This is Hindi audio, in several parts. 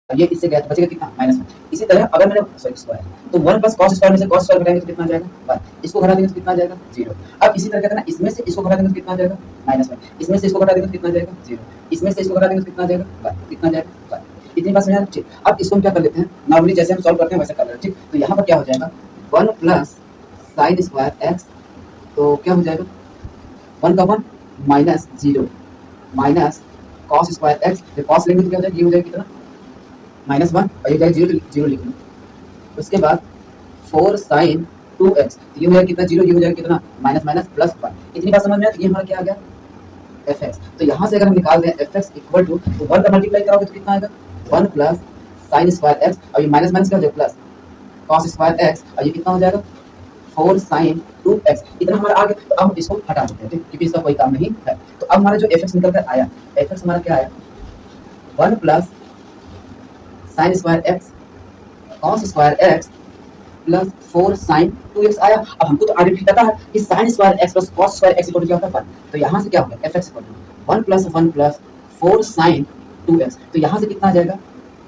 ये इससे गया तो बचेगा कितना -1। इसी तरह अगर मैंने सॉरी स्क्वायर तो 1 प्लस cos स्क्वायर में से cos स्क्वायर घटाएंगे तो कितना आ जाएगा 1। इसको घटा देंगे तो कितना आ जाएगा 0। अब इसी तरह क्या करना, इसमें से इसको घटा देंगे तो कितना आ जाएगा -1। इसमें से इसको घटा देंगे तो कितना आ जाएगा 0। इसमें से इसको घटा देंगे तो कितना आ जाएगा 1। कितना आ जाएगा 1। इतनी बात समझ आ रही है? ठीक। अब इसको हम क्या कर लेते हैं, नॉर्मली जैसे हम सॉल्व करते हैं वैसे कर लेते हैं। ठीक, तो यहाँ पर क्या हो जाएगा 1 प्लस sin स्क्वायर x, तो क्या हो जाएगा 1 का 1 minus 0 minus cos square x, तो cos लेंगे तो क्या हो जाएगा, ये हो जाएगा कितना -1 और ये जाएगा 0 तो 0 लिख लो। उसके बाद 4 sin 2x, तो ये हो जाएगा कितना 0, ये हो जाएगा कितना माइनस माइनस प्लस 1। इतनी बात समझ में आ रही है? ये हमारा क्या आ गया fx। तो यहाँ से अगर हम निकाल दें fx इक्वल टू, तो 1 का मल्टीप्लाई कराओगे तो कितना आएगा 1 प्लस sin स्क्वायर x और ये माइनस माइनस क्या हो जाएगा प्लस cos स्क्वायर x और ये कितना हो जाएगा 4 sin 2x। इतना हमारा आ गया। तो अब हम इसको हटा देते हैं, ठीक, क्योंकि इसका कोई काम नहीं है। तो अब हमारा जो fx निकल कर आया, fx हमारा क्या आया 1 plus sin square x cos square x plus 4 sin 2x आया। अब हमको तो आगे भी पता है कि sin square x plus cos square x equal to क्या होता है 1। तो यहाँ से क्या हो गया fx equal to 1 plus 4 sin 2x। तो यहाँ से कितना आ जाएगा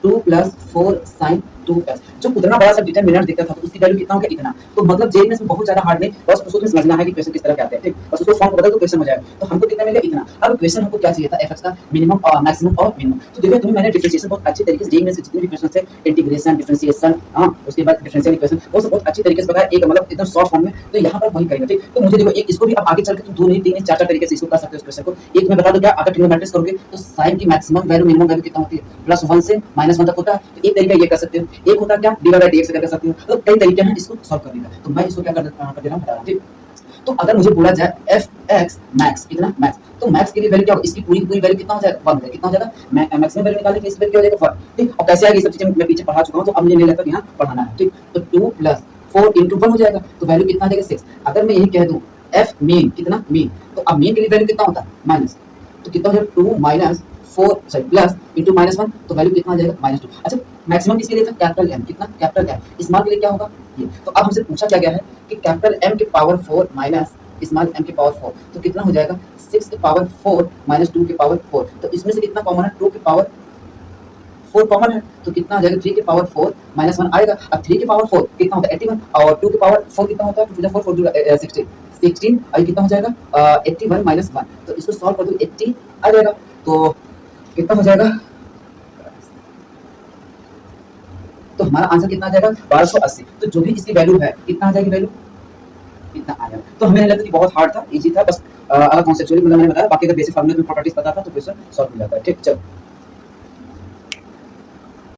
2 प्लस 4 sin 2x। जो उतना बड़ा सा डिटरमिनेंट दिखता था तो उसकी वैल्यू कितना हो गया इतना। तो मतलब जेई में बहुत ज्यादा हार्ड नहीं, बस उसको समझना है कि क्वेश्चन किस तरह के आते हैं, ठीक, बस उसको फॉर्म बदल दो क्वेश्चन हो जाएगा। तो हमको कितना मिलेगा इतना। अब क्वेश्चन हमको क्या चाहिए था fx का मिनिमम और मैक्सिमम और मिनिमम। तो देखो तुम्हें मैंने डिफरेंशिएशन बहुत अच्छी तरीके से जेई में से जितने भी क्वेश्चन थे, इंटीग्रेशन, डिफरेंशिएशन, हां उसके बाद डिफरेंशियल इक्वेशन, वो सब बहुत अच्छी तरीके से बताया एक मतलब एकदम शॉर्ट फॉर्म में। तो यहाँ पर वही करेंगे, ठीक। तो मुझे देखो एक इसको भी अब आगे चल के तुम 2 नहीं 3 नहीं 4 तरीके से इसको कर सकते हो इस क्वेश्चन को। एक मैं बता दूं क्या, अगर ट्रिग्नोमेट्रिक्स करोगे तो sin की मैक्सिमम वैल्यू मिनिमम वैल्यू कितना होती है +1 से -1 तक होता है। तो एक तरीका ये कर सकते हो। एक होता है क्या dy/dx से कर सकते हो। तो कई तरीके हैं इसको सॉल्व करने का। तो मैं इसको क्या कर दे रहा हूं बता रहा हूं, ठीक। तो अगर मुझे बोला जाए fx मैक्स कितना मैक्स, तो मैक्स के लिए वैल्यू क्या होगी, इसकी पूरी पूरी वैल्यू कितना हो जाएगा 1 हो जाएगा। कितना हो जाएगा मैक्सिमम वैल्यू निकालने के लिए इस वैल्यू क्या हो जाएगा 1, ठीक। और कैसे आएगी ये सब चीजें मैं पीछे पढ़ा चुका हूं, तो अब मुझे नहीं लगता कि यहां पढ़ाना है, ठीक। तो 2 + 4 * 1 हो जाएगा। तो वैल्यू कितना आ जाएगा 6। अगर मैं यही कह दूं f मीन कितना मीन, तो अब मीन के लिए वैल्यू कितना होता है माइनस, तो कितना हो जाएगा 2 - 4 सॉरी प्लस इंटू -1, तो वैल्यू कितना आ जाएगा -2। अच्छा मैक्सिमम किसके लिए था कैपिटल M, कितना कैपिटल M। स्मॉल के लिए क्या होगा ये। तो अब हमसे पूछा क्या गया है कि कैपिटल M की पावर 4 माइनस स्मॉल m की पावर 4, तो कितना हो जाएगा 6 की पावर 4 माइनस 2 की पावर 4। तो इसमें से कितना कॉमन है 2 की पावर 4 कॉमन है, तो कितना आ जाएगा 3 की पावर 4 -1 आएगा। अब 3 की पावर 4 कितना होता है 81 और 2 की पावर 4 कितना होता है 2 4 4 16 और ये कितना हो जाएगा 81 - 1। तो इसको सॉल्व कर दो 80 आ जाएगा। तो कितना हो जाएगा, तो हमारा आंसर कितना आ जाएगा 1280। तो जो भी इसकी वैल्यू है कितना आ जाएगी वैल्यू इतना आ जाएगा। तो हमें नहीं लगता कि बहुत हार्ड था, इजी था, बस अगर कॉन्सेप्चुअली मतलब मैंने बताया, बाकी अगर बेसिक फार्मूला में प्रॉपर्टीज पता था तो क्वेश्चन सॉल्व हो जाता है, ठीक। चलो